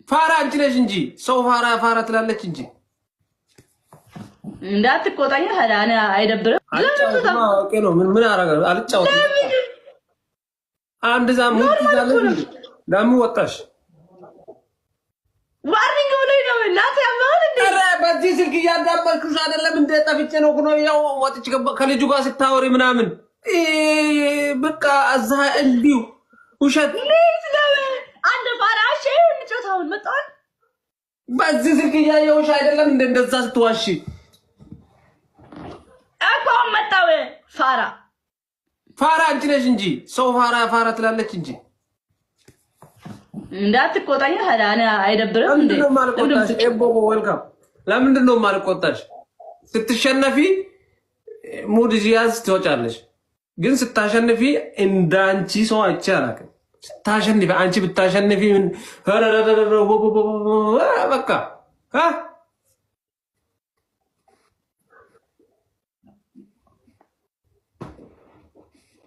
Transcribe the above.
ፋራ አንቺ ነሽ እንጂ ሰው ፋራ ትላለች እንጂ እንዳትቆጣኝ ታዲያ እኔ አይደብርም? ኦኬ ነው ምን አደርጋለሁ አልጫወትም አንድ ዛም ሙት ለምን ወጣሽ ዋርኒንግ ብሎኝ ነው እናት ያማውን እንዴ ኧረ በዚህ ስልክ እያዳበልኩሽ አይደለም እንደ ጠፍቼ ነው ያው ወጥቼ ከልጁ ጋር ስታወሪ ምናምን በቃ አዛ እንዲው ውሸት አንድ ፋራሽ እንጨታውን መጣን በዚህ ስልክ እያየሁሽ አይደለም እንደዛ ስትዋሺ አቋም መጣው ፋራ አንቺ ነሽ እንጂ ሰው ፋራ ትላለች እንጂ እንዳትቆጣኝ ታዲያ እኔ አይደብርም እንዴ ኤቦቦ ዌልካም ለምንድን ነው የማልቆጣሽ ስትሸነፊ ሙድ ይያዝ ትወጫለሽ ግን ስታሸንፊ እንዳንቺ ሰው አይቼ አላውቅም ስታሸንፊ አንቺ ብታሸንፊ በቃ